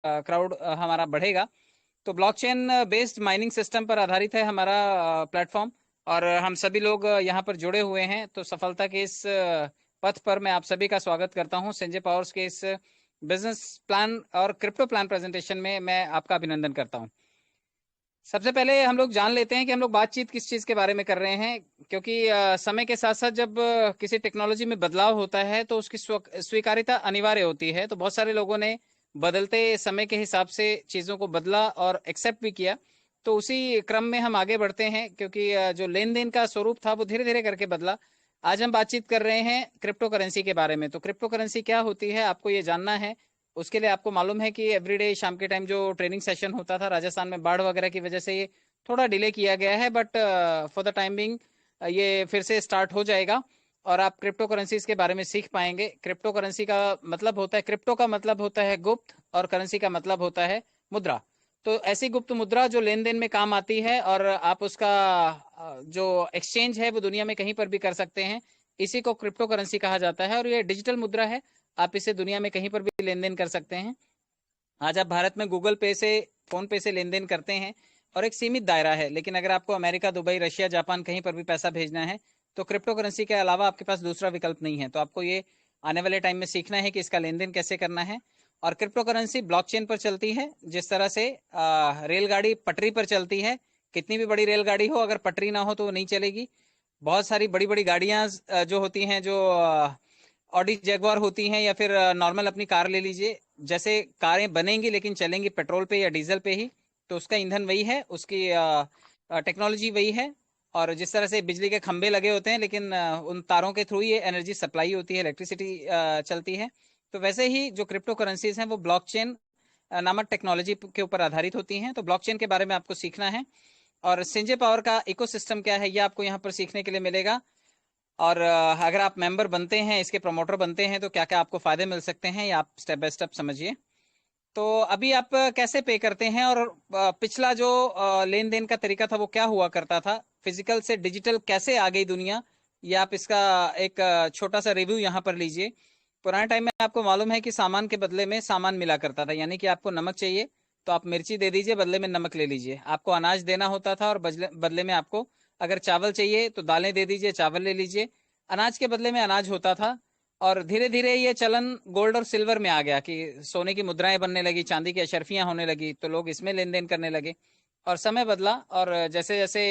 Crowd हमारा बढ़ेगा। तो ब्लॉकचेन बेस्ड माइनिंग सिस्टम पर आधारित है हमारा प्लेटफॉर्म, और हम सभी लोग यहाँ पर जुड़े हुए हैं। तो सफलता के इस पथ पर मैं आप सभी का स्वागत करता हूँ। संजय पावर्स के इस बिजनेस प्लान और क्रिप्टो प्लान प्रेजेंटेशन में मैं आपका अभिनंदन करता हूँ। सबसे पहले हम लोग जान लेते हैं कि हम लोग बातचीत किस चीज के बारे में कर रहे हैं, क्योंकि समय के साथ साथ जब किसी टेक्नोलॉजी में बदलाव होता है तो उसकी स्वीकार्यता अनिवार्य होती है। तो बहुत सारे लोगों ने बदलते समय के हिसाब से चीजों को बदला और एक्सेप्ट भी किया। तो उसी क्रम में हम आगे बढ़ते हैं, क्योंकि जो लेन देन का स्वरूप था वो धीरे धीरे करके बदला। आज हम बातचीत कर रहे हैं क्रिप्टो करेंसी के बारे में। तो क्रिप्टो करेंसी क्या होती है आपको ये जानना है। उसके लिए आपको मालूम है कि एवरीडे शाम के टाइम जो ट्रेनिंग सेशन होता था, राजस्थान में बाढ़ वगैरह की वजह से ये थोड़ा डिले किया गया है, but for the time being ये फिर से स्टार्ट हो जाएगा और आप क्रिप्टो करेंसीज के बारे में सीख पाएंगे। क्रिप्टो करेंसी का मतलब होता है, क्रिप्टो का मतलब होता है गुप्त, और करेंसी का मतलब होता है मुद्रा। तो ऐसी गुप्त मुद्रा जो लेन देन में काम आती है, और आप उसका जो एक्सचेंज है वो दुनिया में कहीं पर भी कर सकते हैं। इसी को क्रिप्टो करेंसी कहा जाता है, और ये डिजिटल मुद्रा है। आप इसे दुनिया में कहीं पर भी लेन देन कर सकते हैं। आज आप भारत में गूगल पे से, फोन पे से लेन देन करते हैं और एक सीमित दायरा है, लेकिन अगर आपको अमेरिका, दुबई, रशिया, जापान कहीं पर भी पैसा भेजना है तो क्रिप्टो करेंसी के अलावा आपके पास दूसरा विकल्प नहीं है। तो आपको ये आने वाले टाइम में सीखना है कि इसका लेन देन कैसे करना है। और क्रिप्टो करेंसी ब्लॉकचेन पर चलती है। जिस तरह से रेलगाड़ी पटरी पर चलती है, कितनी भी बड़ी रेलगाड़ी हो, अगर पटरी ना हो तो वो नहीं चलेगी। बहुत सारी बड़ी बड़ी गाड़ियां जो होती हैं, जो ऑडी जैगवार होती हैं, या फिर नॉर्मल अपनी कार ले लीजिए। जैसे कारें बनेंगी लेकिन चलेंगी पेट्रोल पे या डीजल पे ही, तो उसका ईंधन वही है, उसकी टेक्नोलॉजी वही है। और जिस तरह से बिजली के खंभे लगे होते हैं, लेकिन उन तारों के थ्रू ये एनर्जी सप्लाई होती है, इलेक्ट्रिसिटी चलती है। तो वैसे ही जो क्रिप्टो करेंसीज हैं वो ब्लॉकचेन नामक टेक्नोलॉजी के ऊपर आधारित होती हैं। तो ब्लॉकचेन के बारे में आपको सीखना है, और संजय पावर का इकोसिस्टम क्या है ये आपको यहाँ पर सीखने के लिए मिलेगा। और अगर आप मेंबर बनते हैं, इसके प्रमोटर बनते हैं, तो क्या क्या आपको फायदे मिल सकते हैं ये आप स्टेप बाय स्टेप समझिए। तो अभी आप कैसे पे करते हैं, और पिछला जो लेन देन का तरीका था वो क्या हुआ करता था, फिजिकल से डिजिटल कैसे आ गई दुनिया, ये आप इसका एक छोटा सा रिव्यू यहाँ पर लीजिए। पुराने टाइम में आपको मालूम है कि सामान के बदले में सामान मिला करता था, यानी कि आपको नमक चाहिए तो आप मिर्ची दे दीजिए, बदले में नमक ले लीजिए। आपको अनाज देना होता था, और बदले में आपको अगर चावल चाहिए तो दालें दे दीजिए, चावल ले लीजिए। अनाज के बदले में अनाज होता था। और धीरे धीरे ये चलन गोल्ड और सिल्वर में आ गया कि सोने की मुद्राएं बनने लगी, चांदी की अशर्फियां होने लगी, तो लोग इसमें लेन देन करने लगे। और समय बदला, और जैसे जैसे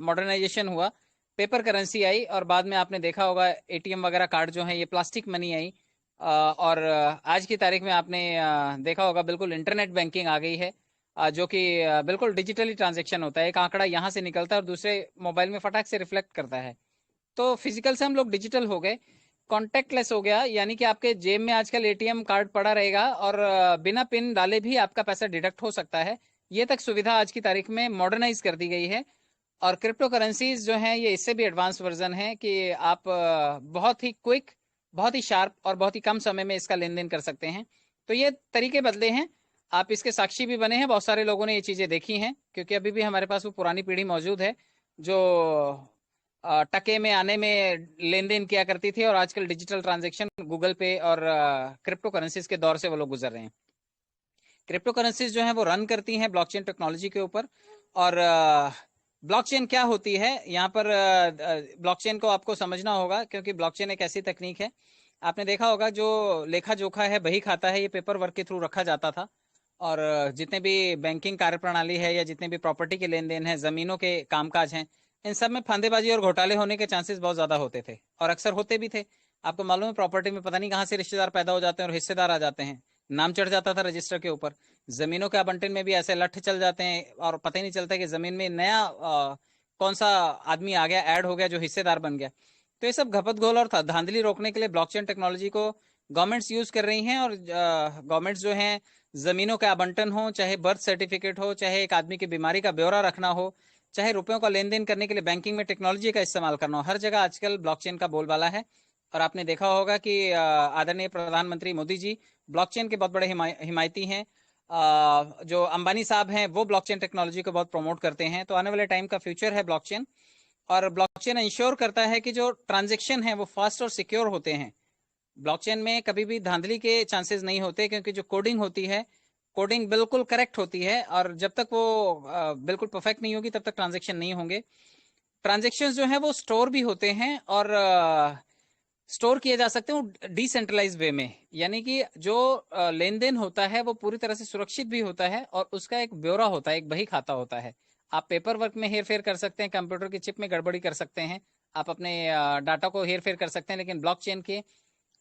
मॉडर्नाइजेशन हुआ, पेपर करेंसी आई, और बाद में आपने देखा होगा एटीएम वगैरह कार्ड जो है ये प्लास्टिक मनी आई। और आज की तारीख में आपने देखा होगा बिल्कुल इंटरनेट बैंकिंग आ गई है, जो कि बिल्कुल डिजिटली ट्रांजेक्शन होता है। एक आंकड़ा यहाँ से निकलता है और दूसरे मोबाइल में फटाक से रिफ्लेक्ट करता है। तो फिजिकल से हम लोग डिजिटल हो गए, कॉन्टेक्टलेस हो गया, यानी कि आपके जेब में आजकल एटीएम कार्ड पड़ा रहेगा, और बिना पिन डाले भी आपका पैसा डिडक्ट हो सकता है। ये तक सुविधा आज की तारीख में मॉडर्नाइज कर दी गई है। और क्रिप्टो करेंसीज जो हैं ये इससे भी एडवांस वर्जन है कि आप बहुत ही क्विक, बहुत ही शार्प और बहुत ही कम समय में इसका लेन देन कर सकते हैं। तो ये तरीके बदले हैं, आप इसके साक्षी भी बने हैं। बहुत सारे लोगों ने ये चीजें देखी हैं, क्योंकि अभी भी हमारे पास वो पुरानी पीढ़ी मौजूद है जो टके में आने में लेन देन किया करती थी, और आजकल डिजिटल ट्रांजेक्शन, गूगल पे और क्रिप्टो करेंसीज के दौर से वो लोग गुजर रहे हैं। क्रिप्टो करेंसीज जो है वो रन करती हैं ब्लॉकचेन टेक्नोलॉजी के ऊपर। और ब्लॉकचेन क्या होती है, यहाँ पर ब्लॉकचेन को आपको समझना होगा, क्योंकि ब्लॉकचेन एक ऐसी तकनीक है, आपने देखा होगा जो लेखा जोखा है, बही खाता है, ये पेपर वर्क के थ्रू रखा जाता था। और जितने भी बैंकिंग कार्य प्रणाली है, या जितने भी प्रॉपर्टी के लेन देन है, जमीनों के कामकाज हैं, इन सब में फंदेबाजी और घोटाले होने के चांसेस बहुत ज्यादा होते थे, और अक्सर होते भी थे। आपको मालूम है प्रॉपर्टी में पता नहीं कहाँ से रिश्तेदार पैदा हो जाते हैं और हिस्सेदार आ जाते हैं। नाम चढ़ जाता था रजिस्टर के ऊपर। जमीनों के आवंटन में भी ऐसे लठ चल जाते हैं, और पता ही नहीं चलता कि जमीन में नया कौन सा आदमी आ गया, ऐड हो गया, जो हिस्सेदार बन गया। तो ये सब घपत घोल और धांधली रोकने के लिए ब्लॉकचेन टेक्नोलॉजी को गवर्नमेंट्स यूज कर रही हैं। और गवर्नमेंट्स जो हैं, जमीनों का आवंटन हो, चाहे बर्थ सर्टिफिकेट हो, चाहे एक आदमी की बीमारी का ब्यौरा रखना हो, चाहे रुपयों का लेन देन करने के लिए बैंकिंग में टेक्नोलॉजी का इस्तेमाल करना हो, हर जगह आजकल ब्लॉकचेन का बोलबाला है। और आपने देखा होगा कि आदरणीय प्रधानमंत्री मोदी जी ब्लॉकचेन के बहुत बड़े हिमायती हैं। जो अंबानी साहब हैं वो ब्लॉकचेन टेक्नोलॉजी को बहुत प्रमोट करते हैं। तो आने वाले टाइम का फ्यूचर है ब्लॉकचेन। और ब्लॉकचेन इंश्योर करता है कि जो ट्रांजेक्शन है वो फास्ट और सिक्योर होते हैं। ब्लॉकचेन में कभी भी धांधली के चांसेस नहीं होते, क्योंकि जो कोडिंग होती है कोडिंग बिल्कुल करेक्ट होती है, और जब तक वो बिल्कुल परफेक्ट नहीं होगी तब तक ट्रांजेक्शन नहीं होंगे। ट्रांजेक्शन जो है वो स्टोर भी होते हैं, और स्टोर किए जा सकते हैं डिसेंट्रलाइज वे में, यानी कि जो लेन देन होता है वो पूरी तरह से सुरक्षित भी होता है, और उसका एक ब्यौरा होता है, एक बही खाता होता है। आप पेपर वर्क में हेर फेर कर सकते हैं, कंप्यूटर की चिप में गड़बड़ी कर सकते हैं, आप अपने डाटा को हेर फेर कर सकते हैं, लेकिन ब्लॉकचेन के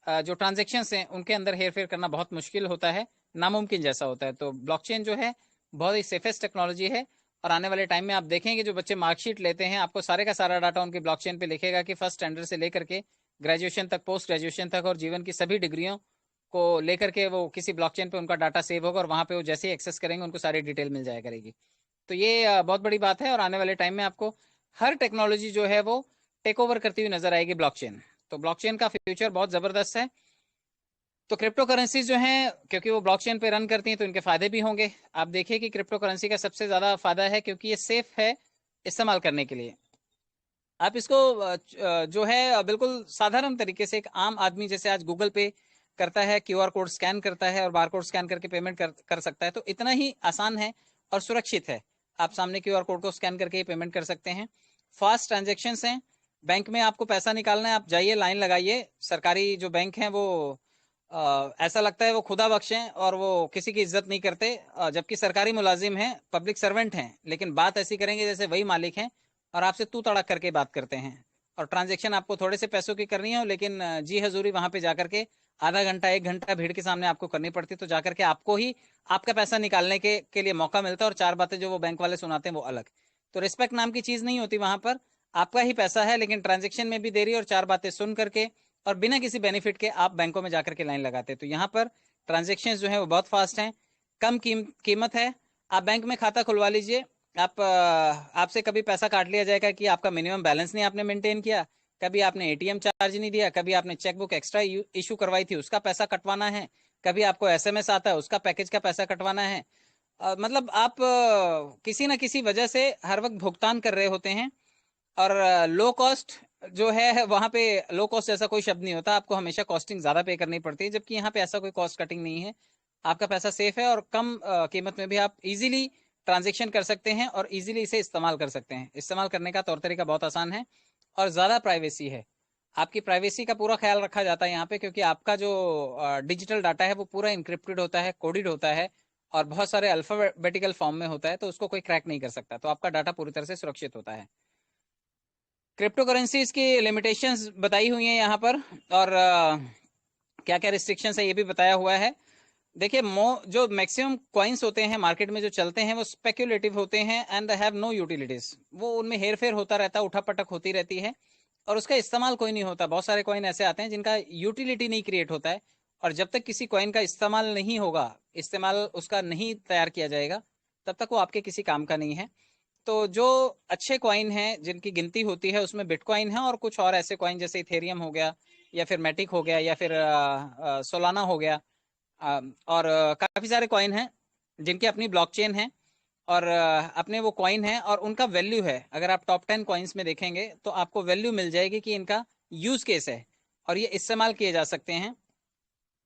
जो ट्रांजेक्शन्स हैं उनके अंदर हेर फेर करना बहुत मुश्किल होता है, नामुमकिन जैसा होता है। तो ब्लॉकचेन जो है बहुत ही सेफेस्ट टेक्नोलॉजी है, और आने वाले टाइम में आप देखेंगे जो बच्चे मार्कशीट लेते हैं, आपको सारे का सारा डाटा उनकी ब्लॉकचेन पे लिखेगा कि फर्स्ट स्टैंडर्ड से लेकर के ग्रेजुएशन तक, पोस्ट ग्रेजुएशन तक, और जीवन की सभी डिग्रियों को लेकर के वो किसी ब्लॉकचेन पे उनका डाटा सेव होगा, और वहां पे वो जैसे ही एक्सेस करेंगे उनको सारी डिटेल मिल जाया करेगी। तो ये बहुत बड़ी बात है, और आने वाले टाइम में आपको हर टेक्नोलॉजी जो है वो टेक ओवर करती हुई नजर आएगी ब्लॉकचेन। तो ब्लॉकचेन का फ्यूचर बहुत जबरदस्त है। तो क्रिप्टो करेंसीज जो हैं, क्योंकि वो ब्लॉकचेन पे रन करती हैं, तो इनके फायदे भी होंगे। आप देखिए कि क्रिप्टो करेंसी का सबसे ज्यादा फायदा है क्योंकि ये सेफ है इस्तेमाल करने के लिए। आप इसको जो है बिल्कुल साधारण तरीके से एक आम आदमी जैसे आज गूगल पे करता है, क्यूआर कोड स्कैन करता है और बार कोड स्कैन करके पेमेंट कर सकता है, तो इतना ही आसान है और सुरक्षित है। आप सामने क्यूआर कोड को स्कैन करके ही पेमेंट कर सकते हैं। फास्ट ट्रांजेक्शन हैं। बैंक में आपको पैसा निकालना है, आप जाइए, लाइन लगाइए। सरकारी जो बैंक हैं वो ऐसा लगता है वो खुदा बख्श हैं, और वो किसी की इज्जत नहीं करते, जबकि सरकारी मुलाजिम हैं, पब्लिक सर्वेंट हैं, लेकिन बात ऐसी करेंगे जैसे वही मालिक हैं, और आपसे तू तड़क करके बात करते हैं। और ट्रांजेक्शन आपको थोड़े से पैसों की करनी हो, लेकिन जी हजूरी वहां पे जाकर के आधा घंटा 1 घंटा भीड़ के सामने आपको करनी पड़ती, तो जाकर के आपको ही आपका पैसा निकालने के लिए मौका मिलता है, और चार बातें जो वो बैंक वाले सुनाते हैं वो अलग। तो रिस्पेक्ट नाम की चीज नहीं होती वहां पर। आपका ही पैसा है, लेकिन ट्रांजेक्शन में भी देरी, और चार बातें सुन करके और बिना किसी बेनिफिट के आप बैंकों में जाकर के लाइन लगाते हैं। तो यहाँ पर ट्रांजेक्शन जो है वो बहुत फास्ट हैं, कम कीमत है। आप बैंक में खाता खुलवा लीजिए। आप आपसे कभी पैसा काट लिया जाएगा कि आपका मिनिमम बैलेंस नहीं आपने मेंटेन किया, कभी आपने एटीएम चार्ज नहीं दिया, कभी आपने चेकबुक एक्स्ट्रा इशू करवाई थी उसका पैसा कटवाना है, कभी आपको एसएमएस आता है उसका पैकेज का पैसा कटवाना है। मतलब आप किसी ना किसी वजह से हर वक्त भुगतान कर रहे होते हैं। और लो कॉस्ट जो है वहां पे, लो कॉस्ट जैसा कोई शब्द नहीं होता, आपको हमेशा कॉस्टिंग ज्यादा पे करनी पड़ती है, जबकि यहाँ पे ऐसा कोई कॉस्ट कटिंग नहीं है। आपका पैसा सेफ है, और कम कीमत में भी आप इजीली ट्रांजेक्शन कर सकते हैं, और इजीली इसे इस्तेमाल कर सकते हैं। इस्तेमाल करने का तौर तरीका बहुत आसान है, और ज्यादा प्राइवेसी है। आपकी प्राइवेसी का पूरा ख्याल रखा जाता है यहाँ पे, क्योंकि आपका जो डिजिटल डाटा है वो पूरा इंक्रिप्टेड होता है, कोडेड होता है, और बहुत सारे अल्फाबेटिकल फॉर्म में होता है, तो उसको कोई क्रैक नहीं कर सकता। तो आपका डाटा पूरी तरह से सुरक्षित होता है। क्रिप्टो करेंसीज की लिमिटेशंस बताई हुई हैं यहाँ पर, और क्या क्या रिस्ट्रिक्शंस है ये भी बताया हुआ है। देखिए, जो मैक्सिमम कॉइन्स होते हैं मार्केट में जो चलते हैं वो स्पेक्युलेटिव होते हैं, एंड हैव नो यूटिलिटीज। वो उनमें हेर फेर होता रहता है, उठापटक होती रहती है, और उसका इस्तेमाल कोई नहीं होता। बहुत सारे कॉइन ऐसे आते हैं जिनका यूटिलिटी नहीं क्रिएट होता है, और जब तक किसी कॉइन का इस्तेमाल नहीं होगा, इस्तेमाल उसका नहीं तैयार किया जाएगा, तब तक वो आपके किसी काम का नहीं है। तो जो अच्छे कॉइन हैं जिनकी गिनती होती है उसमें बिटकॉइन है, और कुछ और ऐसे कॉइन जैसे इथेरियम हो गया, या फिर मैटिक हो गया, या फिर सोलाना हो गया, और काफी सारे कॉइन हैं जिनकी अपनी ब्लॉकचेन है, और अपने वो कॉइन है, और उनका वैल्यू है। अगर आप टॉप 10 कॉइन्स में देखेंगे तो आपको वैल्यू मिल जाएगी कि इनका यूज केस है, और ये इस्तेमाल किए जा सकते हैं,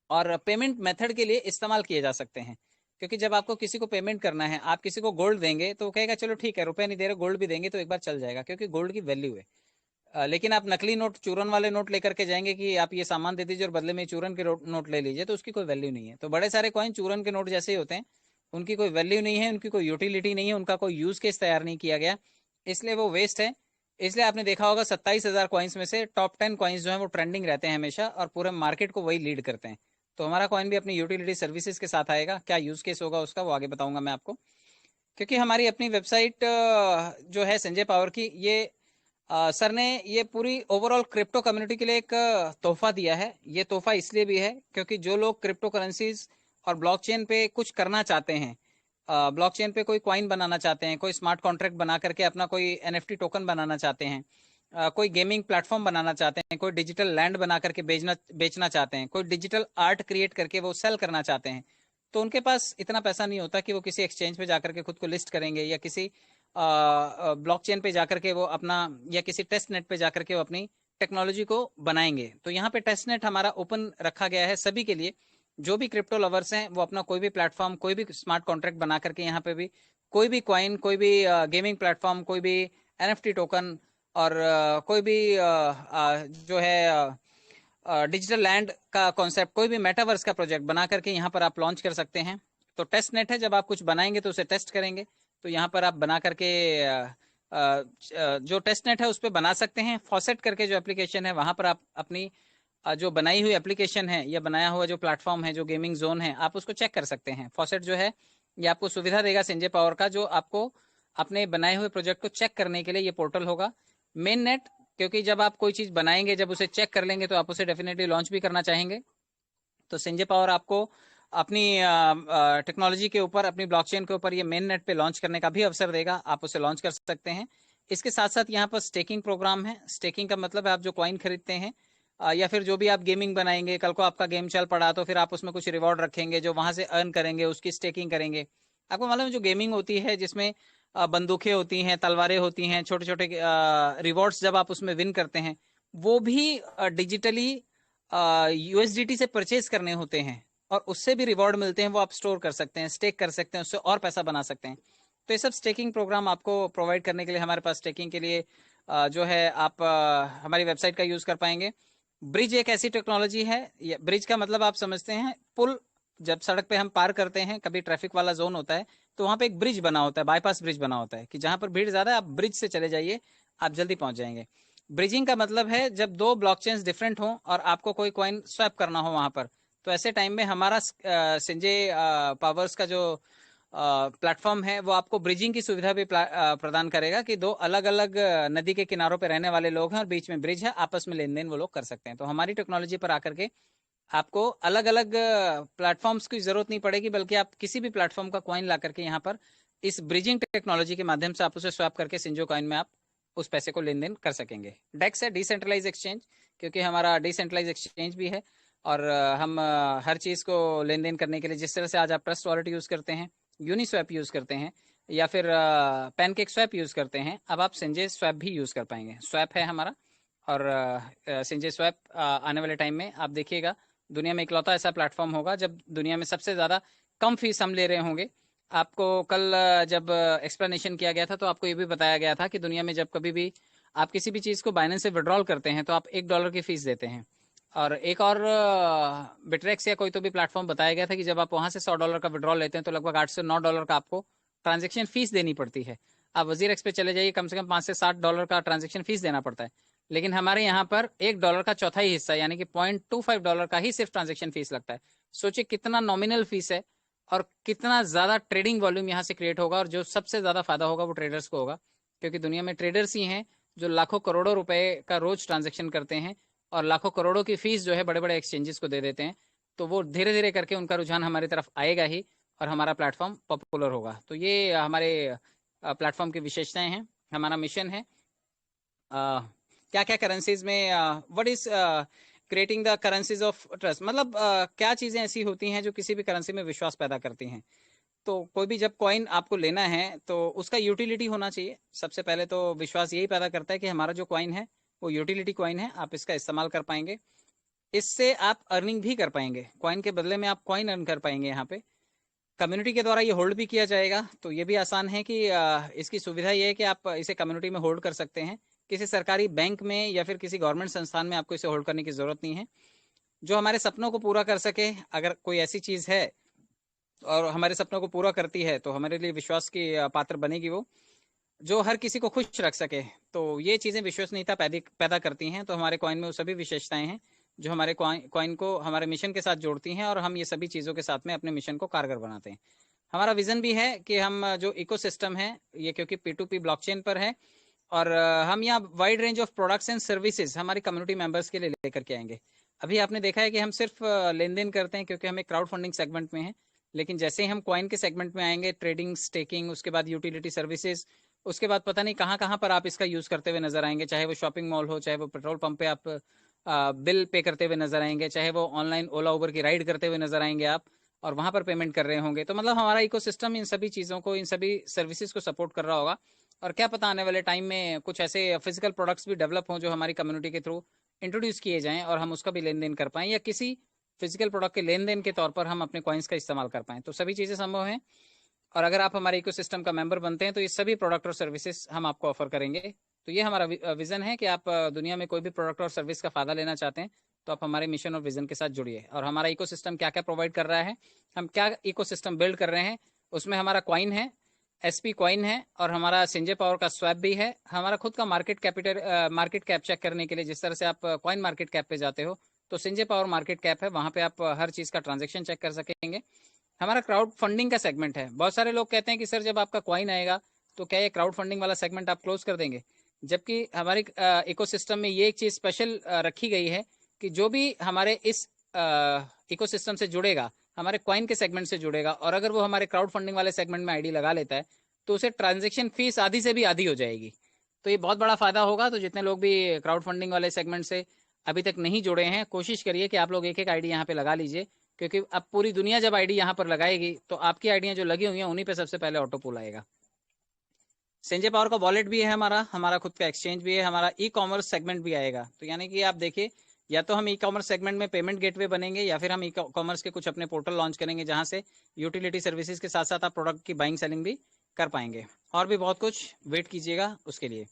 और पेमेंट मेथड के लिए इस्तेमाल किए जा सकते हैं। क्योंकि जब आपको किसी को पेमेंट करना है, आप किसी को गोल्ड देंगे तो वो कहेगा चलो ठीक है, रुपए नहीं दे रहे, गोल्ड भी देंगे तो एक बार चल जाएगा, क्योंकि गोल्ड की वैल्यू है। लेकिन आप नकली नोट, चूरन वाले नोट लेकर के जाएंगे कि आप ये सामान दे दीजिए और बदले में चूरन के नोट ले लीजिए, तो उसकी कोई वैल्यू नहीं है। तो बड़े सारे कॉइन चूरन के नोट जैसे ही होते हैं, उनकी कोई वैल्यू नहीं है, उनकी कोई यूटिलिटी नहीं है, उनका कोई यूज केस तैयार नहीं किया गया, इसलिए वो वेस्ट है। इसलिए आपने देखा होगा 27,000 कॉइन्स में से टॉप 10 कॉइन्स जो है वो ट्रेंडिंग रहते हैं हमेशा, और पूरे मार्केट को वही लीड करते हैं। तो हमारा कॉइन भी अपनी यूटिलिटी सर्विसेज के साथ आएगा। क्या यूज केस होगा उसका वो आगे बताऊंगा मैं आपको, क्योंकि हमारी अपनी वेबसाइट जो है संजय पावर की, ये सर ने ये पूरी ओवरऑल क्रिप्टो कम्युनिटी के लिए एक तोहफा दिया है। ये तोहफा इसलिए भी है क्योंकि जो लोग क्रिप्टो करेंसीज और ब्लॉकचेन पे कुछ करना चाहते हैं, ब्लॉकचेन पे कोई कॉइन बनाना चाहते हैं, कोई स्मार्ट कॉन्ट्रैक्ट बना करके अपना कोई एनएफटी टोकन बनाना चाहते हैं, कोई गेमिंग प्लेटफॉर्म बनाना चाहते हैं, कोई डिजिटल लैंड बना करके बेचना चाहते हैं, कोई डिजिटल आर्ट क्रिएट करके वो सेल करना चाहते हैं, तो उनके पास इतना पैसा नहीं होता कि वो किसी एक्सचेंज पे जाकर के खुद को लिस्ट करेंगे, या किसी ब्लॉकचेन पे जाकर के वो अपना, या किसी टेस्ट नेट पे जाकर के वो अपनी टेक्नोलॉजी को बनाएंगे। तो यहाँ पे टेस्ट नेट हमारा ओपन रखा गया है सभी के लिए, जो भी क्रिप्टो लवर्स हैं वो अपना कोई भी प्लेटफॉर्म, कोई भी स्मार्ट कॉन्ट्रैक्ट बना करके यहाँ पे भी कोई भी कॉइन, कोई भी गेमिंग प्लेटफॉर्म, कोई भी एनएफटी टोकन और कोई भी जो है डिजिटल लैंड का कॉन्सेप्ट, कोई भी मेटावर्स का प्रोजेक्ट बना करके यहाँ पर आप लॉन्च कर सकते हैं। तो टेस्ट नेट है, जब आप कुछ बनाएंगे तो उसे टेस्ट करेंगे, तो यहाँ पर आप बना करके जो टेस्ट नेट है उस पर बना सकते हैं। फॉसेट करके जो एप्लीकेशन है वहां पर आप अपनी जो बनाई हुई एप्लीकेशन है या बनाया हुआ जो प्लेटफॉर्म है, जो गेमिंग जोन है, आप उसको चेक कर सकते हैं। फॉसेट जो है ये आपको सुविधा देगा संजय पावर का, जो आपको अपने बनाए हुए प्रोजेक्ट को चेक करने के लिए ये पोर्टल होगा। मेन नेट, क्योंकि जब आप कोई चीज बनाएंगे, जब उसे चेक कर लेंगे तो आप उसे डेफिनेटली लॉन्च भी करना चाहेंगे। तो संजय पावर आपको अपनी टेक्नोलॉजी के ऊपर, अपनी ब्लॉकचेन के ऊपर ये मेन नेट पे लॉन्च करने का भी अवसर देगा, आप उसे लॉन्च कर सकते हैं। इसके साथ साथ यहाँ पर स्टेकिंग प्रोग्राम है। स्टेकिंग का मतलब है आप जो कॉइन खरीदते हैं या फिर जो भी आप गेमिंग बनाएंगे, कल को आपका गेम चल पड़ा तो फिर आप उसमें कुछ रिवॉर्ड रखेंगे, जो वहां से अर्न करेंगे उसकी स्टेकिंग करेंगे। आपको मालूम है जो गेमिंग होती है जिसमें बंदूकें होती हैं, तलवारें होती हैं, छोटे छोटे रिवॉर्ड्स जब आप उसमें विन करते हैं, वो भी डिजिटली यूएसडीटी से परचेज करने होते हैं और उससे भी रिवॉर्ड मिलते हैं, वो आप स्टोर कर सकते हैं, स्टेक कर सकते हैं, उससे और पैसा बना सकते हैं। तो ये सब स्टेकिंग प्रोग्राम आपको प्रोवाइड करने के लिए हमारे पास स्टेकिंग के लिए जो है आप हमारी वेबसाइट का यूज कर पाएंगे। ब्रिज एक ऐसी टेक्नोलॉजी है, ब्रिज का मतलब आप समझते हैं पुल। जब सड़क पे हम पार करते हैं, कभी ट्रैफिक वाला जोन होता है तो वहां पे एक ब्रिज बना होता है, बाईपास ब्रिज बना होता है कि जहां पर भीड़ ज्यादा है आप ब्रिज से चले जाइए, आप जल्दी पहुंच जाएंगे। ब्रिजिंग का मतलब है जब दो ब्लॉकचेन्स डिफरेंट हो और आपको कोई कॉइन स्वैप करना हो वहां पर, तो ऐसे टाइम में हमारा संजय पावर्स का जो प्लेटफॉर्म है वो आपको ब्रिजिंग की सुविधा भी प्रदान करेगा कि दो अलग अलग नदी के किनारों पर रहने वाले लोग हैं और बीच में ब्रिज है, आपस में लेन देन वो लोग कर सकते हैं। तो हमारी टेक्नोलॉजी पर आकर के आपको अलग अलग प्लेटफॉर्म्स की जरूरत नहीं पड़ेगी, बल्कि आप किसी भी प्लेटफॉर्म का कॉइन ला करके यहाँ पर इस ब्रिजिंग टेक्नोलॉजी के माध्यम से आप उसे स्वैप करके सिंजो कॉइन में आप उस पैसे को लेन देन कर सकेंगे। डेक्स है डिसेंट्रलाइज एक्सचेंज, क्योंकि हमारा डिसेंट्रलाइज एक्सचेंज भी है और हम हर चीज को लेन देन करने के लिए, जिस तरह से आज आप ट्रस्ट वॉलेट यूज करते हैं, यूनिस्वैप यूज करते हैं या फिर पैनकेक स्वैप यूज करते हैं, अब आप संजय स्वैप भी यूज कर पाएंगे। स्वैप है हमारा और संजय स्वैप आने वाले टाइम में आप देखिएगा दुनिया में इकलौता ऐसा प्लेटफॉर्म होगा जब दुनिया में सबसे ज्यादा कम फीस हम ले रहे होंगे। आपको कल जब एक्सप्लेनेशन किया गया था तो आपको ये भी बताया गया था कि दुनिया में जब कभी भी आप किसी भी चीज को बाइनेंस से विड्रॉल करते हैं तो आप $1 की फीस देते हैं। और एक और बिटरेक्स या कोई तो भी प्लेटफॉर्म बताया गया था कि जब आप वहां से $100 का विड्रॉल लेते हैं तो लगभग $8 से $9 का आपको ट्रांजेक्शन फीस देनी पड़ती है। आप वजीर एक्स पे चले जाइए, कम से कम $5 से $7 का ट्रांजेक्शन फीस देना पड़ता है। लेकिन हमारे यहाँ पर $1 का चौथाई हिस्सा यानी कि $0.25 का ही सिर्फ ट्रांजेक्शन फीस लगता है। सोचिए कितना नॉमिनल फीस है और कितना ज्यादा ट्रेडिंग वॉल्यूम यहाँ से क्रिएट होगा, और जो सबसे ज्यादा फायदा होगा वो ट्रेडर्स को होगा, क्योंकि दुनिया में ट्रेडर्स ही हैं जो लाखों करोड़ों रुपए का रोज ट्रांजेक्शन करते हैं और लाखों करोड़ों की फीस जो है बड़े बड़े एक्सचेंजेस को दे देते हैं। तो वो धीरे धीरे करके उनका रुझान हमारी तरफ आएगा ही और हमारा प्लेटफॉर्म पॉपुलर होगा। तो ये हमारे प्लेटफॉर्म की विशेषताएं हैं। हमारा मिशन है क्या क्या करेंसीज में what is creating the currencies of trust, मतलब क्या चीजें ऐसी होती हैं जो किसी भी करेंसी में विश्वास पैदा करती हैं। तो कोई भी जब कॉइन आपको लेना है तो उसका यूटिलिटी होना चाहिए। सबसे पहले तो विश्वास यही पैदा करता है कि हमारा जो कॉइन है वो यूटिलिटी कॉइन है, आप इसका इस्तेमाल कर पाएंगे, इससे आप अर्निंग भी कर पाएंगे, कॉइन के बदले में आप कॉइन अर्न कर पाएंगे। यहाँ पे कम्युनिटी के द्वारा ये होल्ड भी किया जाएगा, तो ये भी आसान है कि इसकी सुविधा ये है कि आप इसे कम्युनिटी में होल्ड कर सकते हैं। किसी सरकारी बैंक में या फिर किसी गवर्नमेंट संस्थान में आपको इसे होल्ड करने की जरूरत नहीं है। जो हमारे सपनों को पूरा कर सके, अगर कोई ऐसी चीज है और हमारे सपनों को पूरा करती है तो हमारे लिए विश्वास की पात्र बनेगी वो, जो हर किसी को खुश रख सके, तो ये चीजें विश्वसनीयता पैदा करती हैं। तो हमारे कॉइन में वो सभी विशेषताएं हैं जो हमारे कॉइन को हमारे मिशन के साथ जोड़ती हैं और हम ये सभी चीजों के साथ में अपने मिशन को कारगर बनाते हैं। हमारा विजन भी है कि हम जो इकोसिस्टम है ये, क्योंकि P2P ब्लॉकचेन पर है और हम यहाँ wide range of products and services हमारी कम्युनिटी मेंबर्स के लिए लेकर के आएंगे। अभी आपने देखा है कि हम सिर्फ लेन देन करते हैं क्योंकि हम एक क्राउड फंडिंग सेगमेंट में हैं, लेकिन जैसे ही हम कॉइन के सेगमेंट में आएंगे, ट्रेडिंग, स्टेकिंग, उसके बाद यूटिलिटी सर्विसेज, उसके बाद पता नहीं कहाँ कहाँ पर आप इसका यूज करते हुए नजर आएंगे, चाहे वो शॉपिंग मॉल हो, चाहे वो पेट्रोल पंप पे आप बिल पे करते हुए नजर आएंगे, चाहे वो ऑनलाइन ओला उबर की राइड करते हुए नजर आएंगे आप और वहां पर पेमेंट कर रहे होंगे। तो मतलब हमारा इकोसिस्टम इन सभी चीजों को, इन सभी सर्विसेज को सपोर्ट कर रहा होगा। और क्या पता आने वाले टाइम में कुछ ऐसे फिजिकल प्रोडक्ट्स भी डेवलप हों जो हमारी कम्युनिटी के थ्रू इंट्रोड्यूस किए जाएं और हम उसका भी लेन देन कर पाएं, या किसी फिजिकल प्रोडक्ट के लेन देन के तौर पर हम अपने कॉइन्स का इस्तेमाल कर पाएँ। तो सभी चीज़ें संभव हैं, और अगर आप हमारे इकोसिस्टम का मेंबर बनते हैं तो ये सभी प्रोडक्ट और सर्विसेज हम आपको ऑफर करेंगे। तो ये हमारा विजन है कि आप दुनिया में कोई भी प्रोडक्ट और सर्विस का फायदा लेना चाहते हैं तो आप हमारे मिशन और विजन के साथ जुड़िए। और हमारा इकोसिस्टम क्या क्या प्रोवाइड कर रहा है, हम क्या इकोसिस्टम बिल्ड कर रहे हैं, उसमें हमारा कॉइन है, एसपी कॉइन है, और हमारा सिंजे पावर का स्वैप भी है। हमारा खुद का मार्केट कैप चेक करने के लिए, जिस तरह से आप कॉइन मार्केट कैप पे जाते हो तो सिंजे पावर मार्केट कैप है, वहां पे आप हर चीज का ट्रांजेक्शन चेक कर सकेंगे। हमारा क्राउड फंडिंग का सेगमेंट है। बहुत सारे लोग कहते हैं कि सर जब आपका कॉइन आएगा तो क्या ये क्राउड फंडिंग वाला सेगमेंट आप क्लोज कर देंगे, जबकि हमारे इकोसिस्टम में ये एक चीज स्पेशल रखी गई है कि जो भी हमारे इस इकोसिस्टम से जुड़ेगा, हमारे कॉइन के सेगमेंट से जुड़ेगा, और अगर वो हमारे क्राउड फंडिंग वाले सेगमेंट में आईडी लगा लेता है तो उसे ट्रांजेक्शन फीस आधी से भी आधी हो जाएगी। तो ये बहुत बड़ा फायदा होगा। तो जितने लोग भी क्राउड फंडिंग वाले सेगमेंट से अभी तक नहीं जुड़े हैं, कोशिश करिए कि आप लोग एक एक आईडी यहाँ पे लगा लीजिए, क्योंकि अब पूरी दुनिया जब आईडी यहाँ पर लगाएगी तो आपकी आईडियां जो लगी हुई हैं उन्हीं पे सबसे पहले ऑटो पुल आएगा। संजय पावर का वॉलेट भी है, हमारा खुद का एक्सचेंज भी है, हमारा ई कॉमर्स सेगमेंट भी आएगा। तो यानी कि आप देखिए, या तो हम ई कॉमर्स सेगमेंट में पेमेंट गेटवे बनेंगे, या फिर हम ई कॉमर्स के कुछ अपने पोर्टल लॉन्च करेंगे जहां से यूटिलिटी सर्विसेज के साथ साथ आप प्रोडक्ट की बाइंग सेलिंग भी कर पाएंगे। और भी बहुत कुछ, वेट कीजिएगा उसके लिए।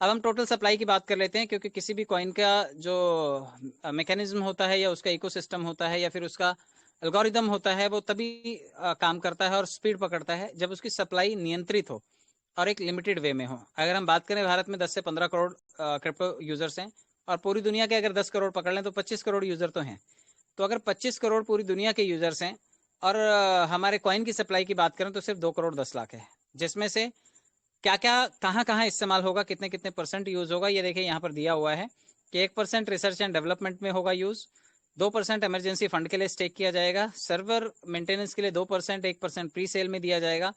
अब हम टोटल सप्लाई की बात कर लेते हैं, क्योंकि किसी भी कॉइन का जो मैकेनिज्म होता है, या उसका इकोसिस्टम होता है, या फिर उसका एल्गोरिदम होता है, वो तभी काम करता है और स्पीड पकड़ता है जब उसकी सप्लाई नियंत्रित हो और एक लिमिटेड वे में हो। अगर हम बात करें, भारत में 10 से 15 करोड़ क्रिप्टो यूजर्स हैं, और पूरी दुनिया के अगर 10 करोड़ पकड़ लें तो 25 करोड़ यूजर तो हैं। तो अगर 25 करोड़ पूरी दुनिया के यूजर्स हैं, और हमारे कॉइन की सप्लाई की बात करें तो सिर्फ 2 करोड़ 10 लाख है, जिसमें से क्या क्या कहाँ कहाँ इस्तेमाल होगा, कितने कितने परसेंट यूज होगा, ये देखिए यहाँ पर दिया हुआ है कि 1% रिसर्च एंड डेवलपमेंट में होगा यूज, 2% इमरजेंसी फंड के लिए स्टेक किया जाएगा, सर्वर मेंटेनेंस के लिए 2%, 1% प्री सेल में दिया जाएगा,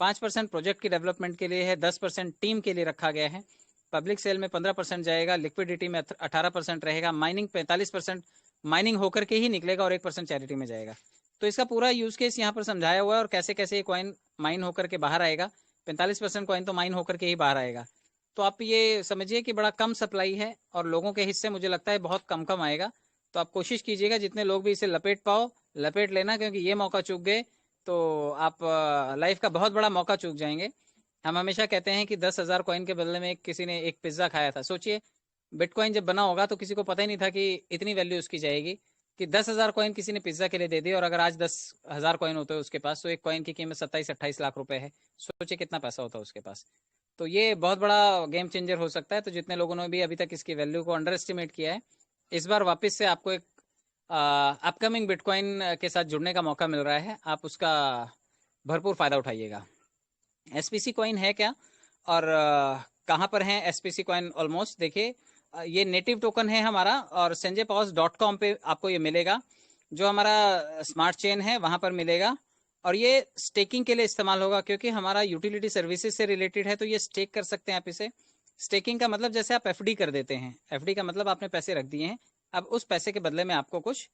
5% प्रोजेक्ट की डेवलपमेंट के लिए है, 10% टीम के लिए रखा गया है, पब्लिक सेल में 15% जाएगा, लिक्विडिटी में 18% रहेगा, माइनिंग 45% माइनिंग होकर के ही निकलेगा, और 1% चैरिटी में जाएगा। तो इसका पूरा यूज केस यहाँ पर समझाया हुआ है, और कैसे कैसे ये कॉइन माइन होकर के बाहर आएगा। 45% कॉइन तो माइन होकर के ही बाहर आएगा। तो आप ये समझिए कि बड़ा कम सप्लाई है, और लोगों के हिस्से मुझे लगता है बहुत कम कम आएगा। तो आप कोशिश कीजिएगा जितने लोग भी इसे लपेट पाओ लपेट लेना, क्योंकि ये मौका चूक गए तो आप लाइफ का बहुत बड़ा मौका चूक जाएंगे। हम हमेशा कहते हैं कि 10,000 कॉइन के बदले में किसी ने एक पिज्जा खाया था। सोचिए, बिटकॉइन जब बना होगा तो किसी को पता ही नहीं था कि इतनी वैल्यू उसकी जाएगी, कि 10,000 कॉइन किसी ने पिज्जा के लिए दे दी, और अगर आज 10,000 कॉइन होते हैं उसके पास तो एक कॉइन की कीमत 27-28 लाख रुपए है। सोचिए कितना पैसा होता है उसके पास। तो ये बहुत बड़ा गेम चेंजर हो सकता है। तो जितने लोगों ने भी अभी तक इसकी वैल्यू को अंडर एस्टिमेट किया है, इस बार वापस से आपको एक अपकमिंग बिटकॉइन के साथ जुड़ने का मौका मिल रहा है, आप उसका भरपूर फायदा उठाइएगा। एसपीसी कॉइन है क्या, और कहाँ पर है एसपीसी कॉइन? ऑलमोस्ट देखिए, ये नेटिव टोकन है हमारा, और sanjaypowers.com पे आपको ये मिलेगा, जो हमारा स्मार्ट चेन है वहां पर मिलेगा। और ये स्टेकिंग के लिए इस्तेमाल होगा, क्योंकि हमारा यूटिलिटी सर्विसेज से रिलेटेड है, तो ये स्टेक कर सकते हैं आप इसे। स्टेकिंग का मतलब जैसे आप एफडी कर देते हैं, एफडी का मतलब आपने पैसे रख दिए हैं, अब उस पैसे के बदले में आपको कुछ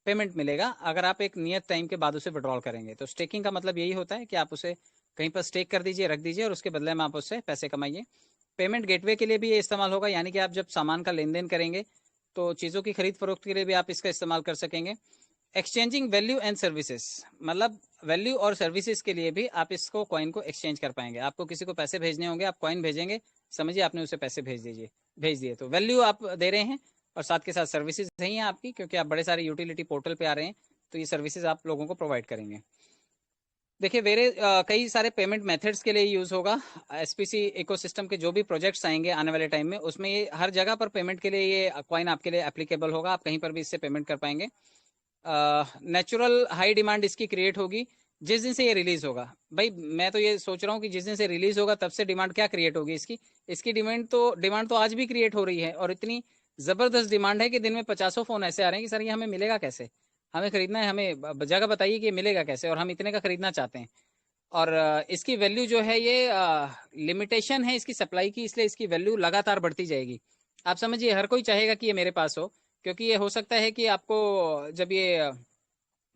पेमेंट मिलेगा अगर आप एक नियत टाइम के बाद उसे विड्रॉल करेंगे। तो स्टेकिंग का मतलब यही होता है कि आप उसे कहीं पर स्टेक कर दीजिए, रख दीजिए, और उसके बदले में आप उससे पैसे कमाइए। पेमेंट गेटवे के लिए भी ये इस्तेमाल होगा, यानी कि आप जब सामान का लेन देन करेंगे तो चीज़ों की खरीद फरोख्त के लिए भी आप इसका इस्तेमाल कर सकेंगे। एक्सचेंजिंग वैल्यू एंड सर्विसेज, मतलब वैल्यू और सर्विसेज के लिए भी आप इसको कॉइन को एक्सचेंज कर पाएंगे। आपको किसी को पैसे भेजने होंगे, आप कॉइन भेजेंगे, समझिए आपने उसे पैसे भेज दिए, तो वैल्यू आप दे रहे हैं, और साथ के साथ सर्विसेज नहीं है आपकी, क्योंकि आप बड़े सारे यूटिलिटी पोर्टल पे आ रहे हैं, तो ये सर्विसेज आप लोगों को प्रोवाइड करेंगे। देखिए, कई सारे पेमेंट मेथड्स के लिए यूज होगा। एसपीसी इकोसिस्टम के जो भी प्रोजेक्ट्स आएंगे आने वाले टाइम में, उसमें ये हर जगह पर पेमेंट के लिए ये कॉइन आपके लिए एप्लीकेबल होगा, आप कहीं पर भी इससे पेमेंट कर पाएंगे। नेचुरल हाई डिमांड इसकी क्रिएट होगी जिस दिन से ये रिलीज होगा। भाई मैं तो ये सोच रहा हूँ कि जिस दिन से रिलीज होगा तब से डिमांड क्या क्रिएट होगी इसकी डिमांड तो आज भी क्रिएट हो रही है, और इतनी जबरदस्त डिमांड है कि दिन में 50 फोन ऐसे आ रहे हैं कि सर ये हमें मिलेगा कैसे, हमें खरीदना है, हमें जगह बताइए कि ये मिलेगा कैसे, और हम इतने का खरीदना चाहते हैं। और इसकी वैल्यू जो है, ये लिमिटेशन है इसकी सप्लाई की, इसलिए इसकी वैल्यू लगातार बढ़ती जाएगी। आप समझिए, हर कोई चाहेगा कि ये मेरे पास हो, क्योंकि ये हो सकता है कि आपको जब ये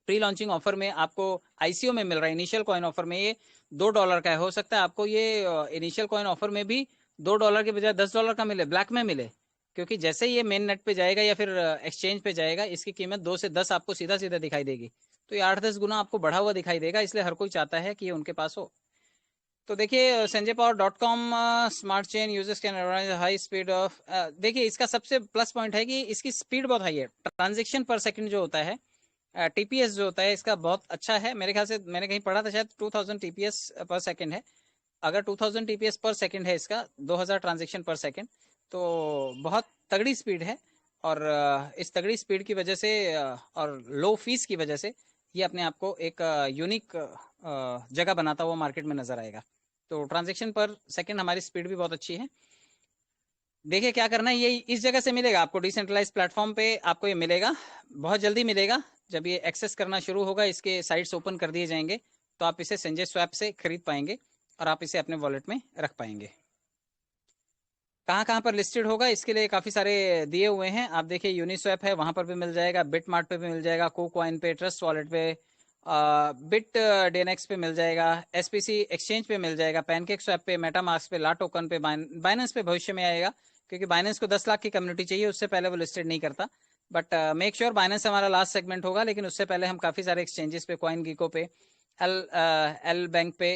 प्री लॉन्चिंग ऑफर में आपको आईसीओ में मिल रहा है, इनिशियल कॉइन ऑफर में ये $2 का है, हो सकता है आपको ये इनिशियल कॉइन ऑफर में भी $2 के बजाय $10 का मिले, ब्लैक में मिले, क्योंकि जैसे ही ये मेन नेट पे जाएगा या फिर एक्सचेंज पे जाएगा, इसकी कीमत 2 से 10 आपको सीधा सीधा दिखाई देगी। तो ये 8-10 गुना आपको बढ़ा हुआ दिखाई देगा, इसलिए हर कोई चाहता है कि ये उनके पास हो। तो देखिए sanjaypower.com smart chain users can high speed of, देखिए इसका सबसे प्लस पॉइंट है कि इसकी स्पीड बहुत हाई है। ट्रांजेक्शन पर सेकंड जो होता है, टीपीएस जो होता है इसका बहुत अच्छा है। मेरे ख्याल से मैंने कहीं पढ़ा था, शायद 2000 टीपीएस पर सेकंड है। अगर 2000 टीपीएस पर सेकंड है इसका, 2000 ट्रांजेक्शन पर सेकंड, तो बहुत तगड़ी स्पीड है। और इस तगड़ी स्पीड की वजह से और लो फीस की वजह से ये अपने आप को एक यूनिक जगह बनाता हुआ मार्केट में नजर आएगा। तो ट्रांजेक्शन पर सेकंड हमारी स्पीड भी बहुत अच्छी है। देखिए क्या करना है, ये इस जगह से मिलेगा आपको, डिसेंट्रलाइज प्लेटफॉर्म पे आपको ये मिलेगा, बहुत जल्दी मिलेगा। जब ये एक्सेस करना शुरू होगा, इसके साइट्स ओपन कर दिए जाएंगे, तो आप इसे संजय स्वैप से खरीद पाएंगे और आप इसे अपने वॉलेट में रख पाएंगे। कहाँ कहाँ पर लिस्टेड होगा, इसके लिए काफ़ी सारे दिए हुए हैं। आप देखिए यूनिस्वैप है, वहाँ पर भी मिल जाएगा, बिटमार्ट पे भी मिल जाएगा, कोकॉइन पे, ट्रस्ट वॉलेट पे, बिट डेनेक्स पे मिल जाएगा, एसपीसी एक्सचेंज पे मिल जाएगा, पैनकेक स्वैप पे, मेटामास्क पे, ला टोकन पे, बाइनेंस पे भविष्य में आएगा, क्योंकि बाइनेंस को 10 लाख की कम्युनिटी चाहिए, उससे पहले वो लिस्टेड नहीं करता। बट मेक श्योर बाइनेंस हमारा लास्ट सेगमेंट होगा, लेकिन उससे पहले हम काफ़ी सारे एक्सचेंजेस पे, कॉइन गीको पे, एल बैंक पे,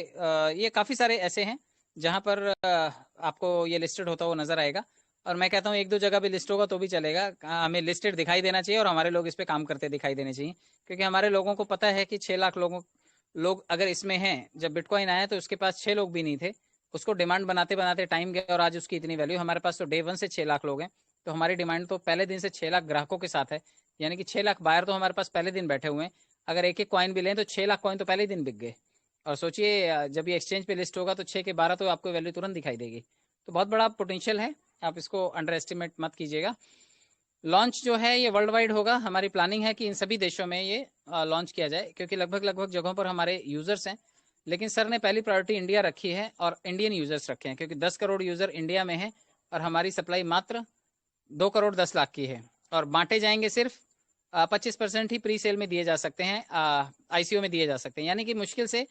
ये काफ़ी सारे ऐसे हैं जहाँ पर आपको ये लिस्टेड होता हुआ नजर आएगा। और मैं कहता हूँ एक दो जगह भी लिस्ट होगा तो भी चलेगा, हमें लिस्टेड दिखाई देना चाहिए और हमारे लोग इस पे काम करते दिखाई देने चाहिए, क्योंकि हमारे लोगों को पता है कि 6 लाख लोग अगर इसमें हैं। जब बिटकॉइन आया तो उसके पास 6 लोग भी नहीं थे, उसको डिमांड बनाते बनाते टाइम गया और आज उसकी इतनी वैल्यू। हमारे पास तो डे 1 से 6 लाख लोग हैं, तो हमारी डिमांड तो पहले दिन से 6 लाख ग्राहकों के साथ है, यानी कि 6 लाख बायर तो हमारे पास पहले दिन बैठे हुए हैं। अगर एक एक कॉइन भी लें तो 6 लाख कॉइन तो पहले ही दिन बिक गए। और सोचिए जब ये एक्सचेंज पे लिस्ट होगा तो 6 के 12 तो आपको वैल्यू तुरंत दिखाई देगी। तो बहुत बड़ा पोटेंशियल है, आप इसको अंडर एस्टिमेट मत कीजिएगा। लॉन्च जो है ये वर्ल्ड वाइड होगा, हमारी प्लानिंग है कि इन सभी देशों में ये लॉन्च किया जाए, क्योंकि लगभग लगभग जगहों पर हमारे यूजर्स हैं। लेकिन सर ने पहली प्रायोरिटी इंडिया रखी है और इंडियन यूजर्स रखे हैं, क्योंकि 10 करोड़ यूजर इंडिया में है और हमारी सप्लाई मात्र 2 करोड़ 10 लाख की है। और बांटे जाएंगे सिर्फ 25% ही प्री सेल में दिए जा सकते हैं, आईसीओ में दिए जा सकते हैं, यानी कि मुश्किल से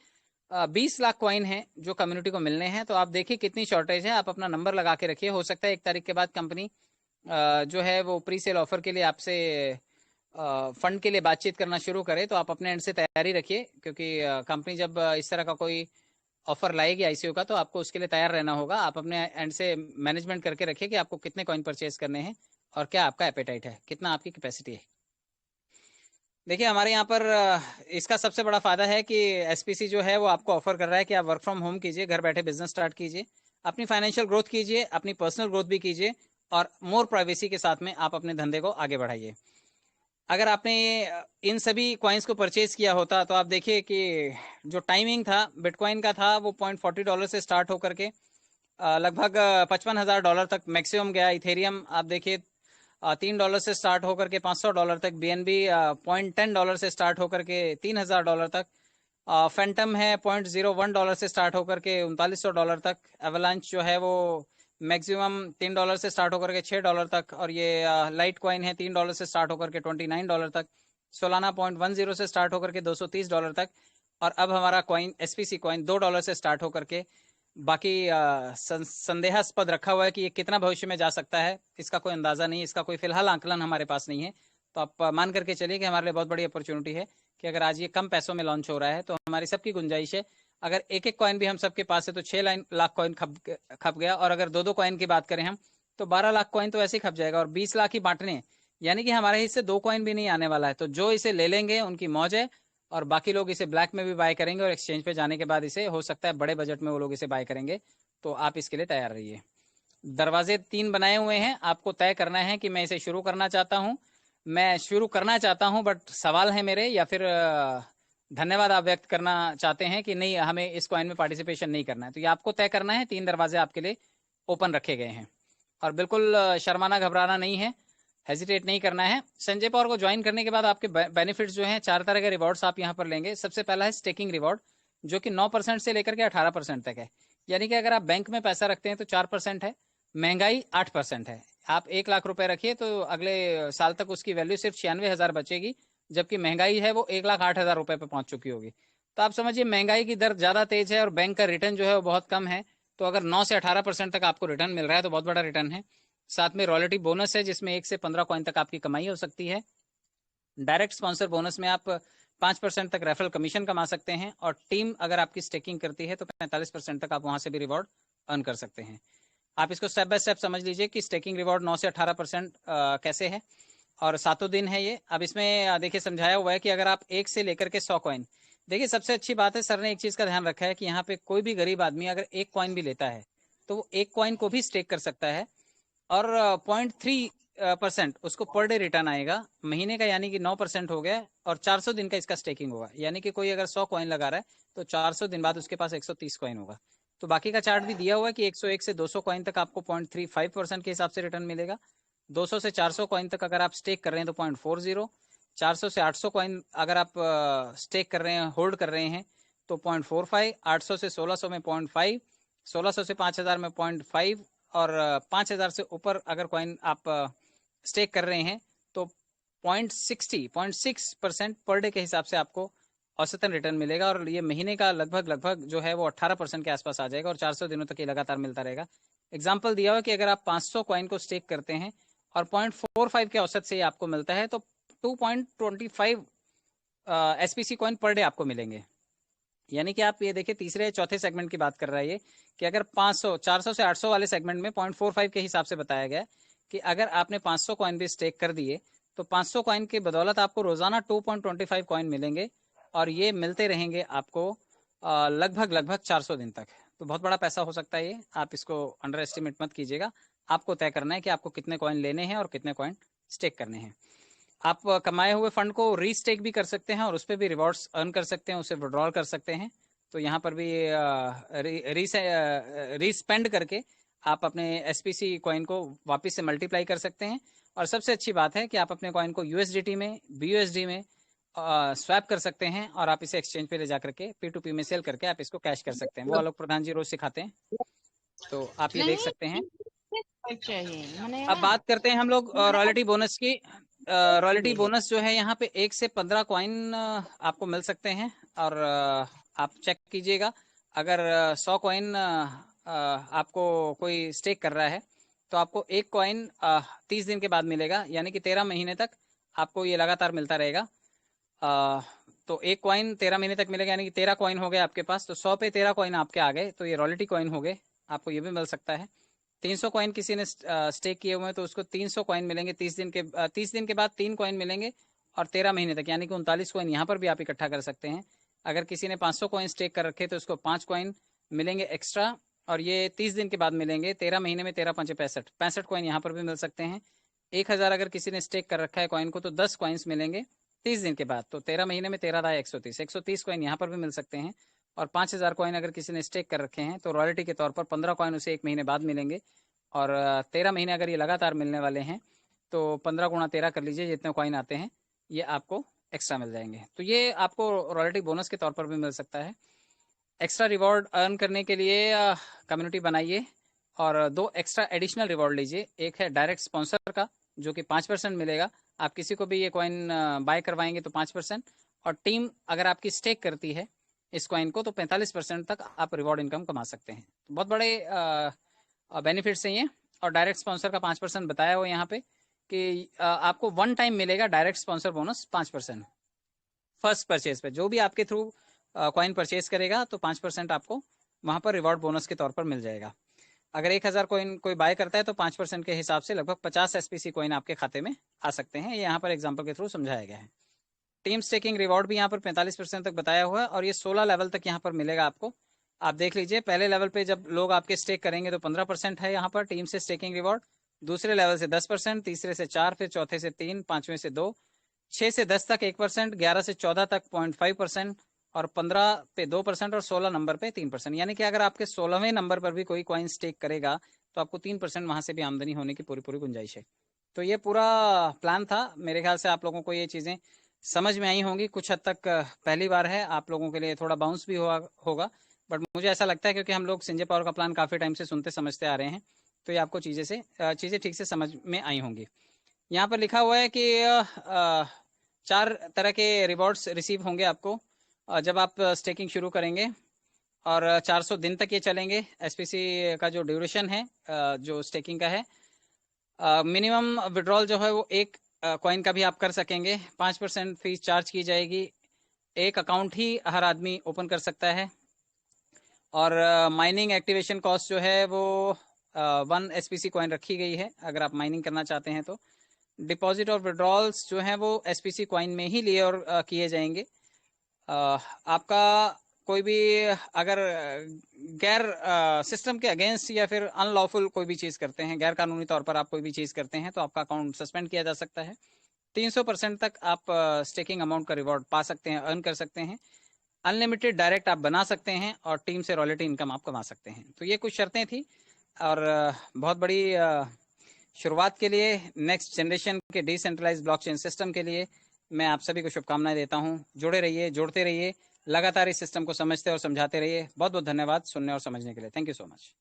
20 लाख कॉइन है जो कम्युनिटी को मिलने हैं। तो आप देखिए कितनी शॉर्टेज है, आप अपना नंबर लगा के रखिए। हो सकता है 1 तारीख के बाद कंपनी जो है वो प्री सेल ऑफर के लिए आपसे फंड के लिए बातचीत करना शुरू करे, तो आप अपने एंड से तैयारी रखिए, क्योंकि कंपनी जब इस तरह का कोई ऑफर लाएगी आईसीओ का, तो आपको उसके लिए तैयार रहना होगा। आप अपने एंड से मैनेजमेंट करके रखिए कि आपको कितने कॉइन परचेज करने हैं और क्या आपका एपेटाइट है, कितना आपकी कैपेसिटी है। देखिए हमारे यहाँ पर इसका सबसे बड़ा फायदा है कि एसपीसी जो है वो आपको ऑफर कर रहा है कि आप वर्क फ्रॉम होम कीजिए, घर बैठे बिजनेस स्टार्ट कीजिए, अपनी फाइनेंशियल ग्रोथ कीजिए, अपनी पर्सनल ग्रोथ भी कीजिए और मोर प्राइवेसी के साथ में आप अपने धंधे को आगे बढ़ाइए। अगर आपने इन सभी कॉइन्स को परचेज किया होता तो आप देखिए कि जो टाइमिंग था बिटकॉइन का था वो $0.40 से स्टार्ट होकर के लगभग $55,000 तक मैक्सिमम गया। इथेरियम आप देखिए $3 से स्टार्ट होकर के $500 तक, BNB $0.10 से स्टार्ट होकर के $3,000 तक, फैंटम है $0.01 से स्टार्ट होकर के $3900 तक, एवलांच जो है वो मैक्सिमम $3 से स्टार्ट होकर के $6 तक, और ये लाइट कॉइन है $3 से स्टार्ट होकर के $29 तक, सोलाना $0.10 से स्टार्ट होकर के $230 तक, और अब हमारा कॉइन एसपीसी कॉइन $2 से स्टार्ट होकर के बाकी संदेहास्पद रखा हुआ है कि ये कितना भविष्य में जा सकता है, इसका कोई अंदाजा नहीं, इसका कोई फिलहाल आंकलन हमारे पास नहीं है। तो आप मान करके चलिए कि हमारे लिए बहुत बड़ी अपॉर्चुनिटी है कि अगर आज ये कम पैसों में लॉन्च हो रहा है तो हमारी सबकी गुंजाइश है, अगर एक एक कॉइन भी हम सबके पास है तो 6 लाख कॉइन खप गया, और अगर 2-2 कॉइन की बात करें हम तो 12 लाख कॉइन तो ऐसे ही खप जाएगा, और 20 लाख ही बांटने, यानी कि हमारे हिस्से 2 कॉइन भी नहीं आने वाला है। तो जो इसे ले लेंगे उनकी मौज है, और बाकी लोग इसे ब्लैक में भी बाय करेंगे और एक्सचेंज पे जाने के बाद इसे हो सकता है बड़े बजट में वो लोग इसे बाय करेंगे। तो आप इसके लिए तैयार रहिए। दरवाजे 3 बनाए हुए हैं, आपको तय करना है कि मैं इसे शुरू करना चाहता हूँ, मैं शुरू करना चाहता हूँ बट सवाल है मेरे, या फिर धन्यवाद आप व्यक्त करना चाहते हैं कि नहीं हमें इस कॉइन में पार्टिसिपेशन नहीं करना है। तो ये आपको तय करना है। 3 दरवाजे आपके लिए ओपन रखे गए हैं और बिल्कुल शर्माना घबराना नहीं है, हेजिटेट नहीं करना है। संजय पावर को ज्वाइन करने के बाद आपके बेनिफिट्स जो हैं, 4 तरह के रिवॉर्ड्स आप यहाँ पर लेंगे। सबसे पहला है स्टेकिंग रिवॉर्ड, जो कि 9% से लेकर के 18% तक है, यानी कि अगर आप बैंक में पैसा रखते हैं तो 4% है, महंगाई 8% है। आप 1 लाख रुपए रखिए तो अगले साल तक उसकी वैल्यू सिर्फ 96,000 बचेगी, जबकि महंगाई है वो 1,08,000 रुपए पे पहुंच चुकी होगी। तो आप समझिए महंगाई की दर ज्यादा तेज है और बैंक का रिटर्न जो है वो बहुत कम है। तो अगर 9 से 18% तक आपको रिटर्न मिल रहा है तो बहुत बड़ा रिटर्न है। साथ में रॉयल्टी बोनस है जिसमें 1 से 15 कॉइन तक आपकी कमाई हो सकती है। डायरेक्ट स्पॉन्सर बोनस में आप 5% तक रेफरल कमीशन कमा सकते हैं, और टीम अगर आपकी स्टेकिंग करती है तो 45% तक आप वहां से भी रिवॉर्ड अर्न कर सकते हैं। आप इसको स्टेप बाय स्टेप समझ लीजिए कि स्टेकिंग रिवॉर्ड 9 से 18% कैसे है, और 7 दिन है ये। अब इसमें देखिए समझाया हुआ है कि अगर आप 1 से लेकर के 100 कॉइन, देखिए सबसे अच्छी बात है, सर ने एक चीज का ध्यान रखा है कि यहाँ पे कोई भी गरीब आदमी अगर 1 कॉइन भी लेता है तो वो 1 कॉइन को भी स्टेक कर सकता है, और 0.3% उसको पर डे रिटर्न आएगा महीने का, यानी कि 9% हो गया, और 400 दिन का इसका स्टेकिंग होगा। यानी कि कोई अगर 100 कॉइन लगा रहा है तो 400 दिन बाद उसके पास 130 कॉइन होगा। तो बाकी का चार्ट भी दिया हुआ है कि 101 से 200 कॉइन तक आपको 0.35% के हिसाब से रिटर्न मिलेगा। 200 से 400 कॉइन तक अगर आप स्टेक कर रहे हैं तो 0.40, 400 से 800 कॉइन अगर आप स्टेक कर रहे हैं, होल्ड कर रहे हैं, तो 0.45, 800 से 1600 में 0.5, 1600 से 5000 में 0.5, और 5000 से ऊपर अगर कॉइन आप स्टेक कर रहे हैं तो 0.6% पर डे के हिसाब से आपको औसतन रिटर्न मिलेगा, और ये महीने का लगभग जो है वो 18% के आसपास आ जाएगा, और 400 दिनों तक ये लगातार मिलता रहेगा। एग्जाम्पल दिया हुआ कि अगर आप 500 कॉइन को स्टेक करते हैं और 0.45 के औसत से आपको मिलता है, तो 2.25 एसपीसी कॉइन पर डे आपको मिलेंगे। यानी कि आप ये देखिए तीसरे चौथे सेगमेंट की बात कर रहा है ये, कि अगर 500 400 से 800 वाले सेगमेंट में 0.45 के हिसाब से बताया गया कि अगर आपने 500 कॉइन भी स्टेक कर दिए तो 500 कॉइन की बदौलत आपको रोजाना 2.25 कॉइन मिलेंगे, और ये मिलते रहेंगे आपको लगभग 400 दिन तक। तो बहुत बड़ा पैसा हो सकता है ये, आप इसको अंडर एस्टिमेट मत कीजिएगा। आपको तय करना है कि आपको कितने कॉइन लेने हैं और कितने कॉइन स्टेक करने हैं। आप कमाए हुए फंड को रीस्टेक भी कर सकते हैं और उस पर भी रिवॉर्ड्स अर्न कर सकते हैं, उसे विड्रॉल कर सकते हैं। तो यहाँ पर भी रीस्पेंड करके आप अपने एसपीसी कॉइन को वापस से मल्टीप्लाई कर सकते हैं। और सबसे अच्छी बात है कि आप अपने कॉइन को यूएसडीटी में, बीयूएसडी में स्वैप कर सकते हैं, और आप इसे एक्सचेंज पे ले जा करके P2P में सेल करके आप इसको कैश कर सकते हैं। वो आलोक प्रधान जी रोज सिखाते हैं, तो आप ये देख सकते हैं। चाहिए। अब बात करते हैं हम लोग रॉयल्टी बोनस की। रॉयल्टी बोनस जो है यहाँ पे 1 से 15 कॉइन आपको मिल सकते हैं, और आप चेक कीजिएगा। अगर 100 कॉइन आपको कोई स्टेक कर रहा है तो आपको 1 कॉइन 30 दिन के बाद मिलेगा, यानी कि 13 महीने तक आपको ये लगातार मिलता रहेगा। तो 1 कॉइन 13 महीने तक मिलेगा, यानी कि 13 कॉइन हो गए आपके पास, तो 100 पे 13 कॉइन आपके आ गए, तो ये रॉयल्टी कॉइन हो गए, आपको ये भी मिल सकता है। 300 कॉइन किसी ने स्टेक किए हुए हैं तो उसको 300 कॉइन मिलेंगे 30 दिन के बाद 3 कॉइन मिलेंगे, और 13 महीने तक, यानी कि 39 कॉइन यहाँ पर भी आप इकट्ठा कर सकते हैं। अगर किसी ने 500 कॉइन स्टेक कर रखे तो उसको 5 कॉइन मिलेंगे एक्स्ट्रा, और ये 30 दिन के बाद मिलेंगे। 13 महीने में 13 पंचे 65 कॉइन यहाँ पर भी मिल सकते हैं। 1000 अगर किसी ने स्टेक कर रखा है कॉइन को तो 10 कॉइन्स मिलेंगे 30 दिन के बाद, तो 13 महीने में 13 दाए 130 कॉइन यहाँ पर भी मिल सकते हैं। और 5000 कॉइन अगर किसी ने स्टेक कर रखे हैं तो रॉयल्टी के तौर पर 15 कॉइन उसे 1 महीने बाद मिलेंगे, और 13 महीने अगर ये लगातार मिलने वाले हैं तो 15 गुणा 13 कर लीजिए, जितने कॉइन आते हैं ये आपको एक्स्ट्रा मिल जाएंगे। तो ये आपको रॉयल्टी बोनस के तौर पर भी मिल सकता है। एक्स्ट्रा रिवॉर्ड अर्न करने के लिए कम्युनिटी बनाइए और 2 एक्स्ट्रा एडिशनल रिवॉर्ड लीजिए। एक है डायरेक्ट स्पॉन्सर का जो कि 5% मिलेगा, आप किसी को भी ये कॉइन बाय करवाएंगे तो 5%, और टीम अगर आपकी स्टेक करती है इस कॉइन को तो 45% तक आप रिवॉर्ड इनकम कमा सकते हैं। तो बहुत बड़े बेनिफिट्स हैं ये। और डायरेक्ट स्पॉन्सर का 5% बताया हुआ यहाँ पे कि आपको 1 टाइम मिलेगा direct sponsor bonus 5% first purchase पे। जो भी आपके थ्रू कॉइन परचेज करेगा तो 5% आपको वहां पर रिवॉर्ड बोनस के तौर पर मिल जाएगा। अगर 1000 कॉइन कोई बाय करता है तो 5% के हिसाब से लगभग 50 एसपीसी कॉइन आपके खाते में आ सकते हैं। ये यहाँ पर एग्जाम्पल के थ्रू समझाया गया है। टीम स्टेकिंग रिवॉर्ड भी यहाँ पर 45% तक बताया हुआ है, और ये 16 लेवल तक यहाँ पर मिलेगा आपको। आप देख लीजिए, पहले लेवल पे जब लोग आपके स्टेक करेंगे तो 15% है यहाँ पर टीम से स्टेकिंग रिवॉर्ड, दूसरे लेवल से 10%, तीसरे से 4, फिर चौथे से 3, पांचवें से 2, 6 से 10 तक 1%, 11 से 14 तक 0.5%, और 15 पे 2%, और 16 नंबर पे 3%। यानी कि अगर आपके 16वें नंबर पर भी कोई कॉइन स्टेक करेगा तो आपको 3% वहां से भी आमदनी होने की पूरी गुंजाइश है। तो ये पूरा प्लान था। मेरे ख्याल से आप लोगों को ये चीजें समझ में आई होंगी कुछ हद तक। पहली बार है आप लोगों के लिए, थोड़ा बाउंस भी होगा, बट मुझे ऐसा लगता है क्योंकि हम लोग संजय पावर का प्लान काफी टाइम से सुनते समझते आ रहे हैं, तो ये आपको चीजें ठीक से समझ में आई होंगी। यहाँ पर लिखा हुआ है कि 4 तरह के रिवॉर्ड्स रिसीव होंगे आपको जब आप स्टेकिंग शुरू करेंगे, और 400 दिन तक ये चलेंगे। एसपीसी का जो ड्यूरेशन है जो स्टेकिंग का है मिनिमम विड्रॉल जो है वो एक कॉइन का भी आप कर सकेंगे। 5% फीस चार्ज की जाएगी। एक अकाउंट ही हर आदमी ओपन कर सकता है। और माइनिंग एक्टिवेशन कॉस्ट जो है वो 1 SPC कॉइन रखी गई है अगर आप माइनिंग करना चाहते हैं तो। डिपॉजिट और विड्रॉल्स जो हैं वो SPC कॉइन में ही लिए और किए जाएंगे। आपका कोई भी अगर गैर सिस्टम के अगेंस्ट या फिर अनलॉफुल कोई भी चीज़ करते हैं, गैर कानूनी तौर पर आप कोई भी चीज़ करते हैं, तो आपका अकाउंट सस्पेंड किया जा सकता है। 300% तक आप स्टेकिंग अमाउंट का रिवॉर्ड पा सकते हैं, अर्न कर सकते हैं। अनलिमिटेड डायरेक्ट आप बना सकते हैं और टीम से रॉयल्टी इनकम आप कमा सकते हैं। तो ये कुछ शर्तें थी और बहुत बड़ी शुरुआत के लिए नेक्स्ट जनरेशन के डिसेंट्रलाइज्ड ब्लॉकचेन सिस्टम के लिए मैं आप सभी को शुभकामनाएं देता हूं। जुड़े रहिए, जोड़ते रहिए, लगातार इस सिस्टम को समझते और समझाते रहिए। बहुत बहुत धन्यवाद सुनने और समझने के लिए। Thank you so much.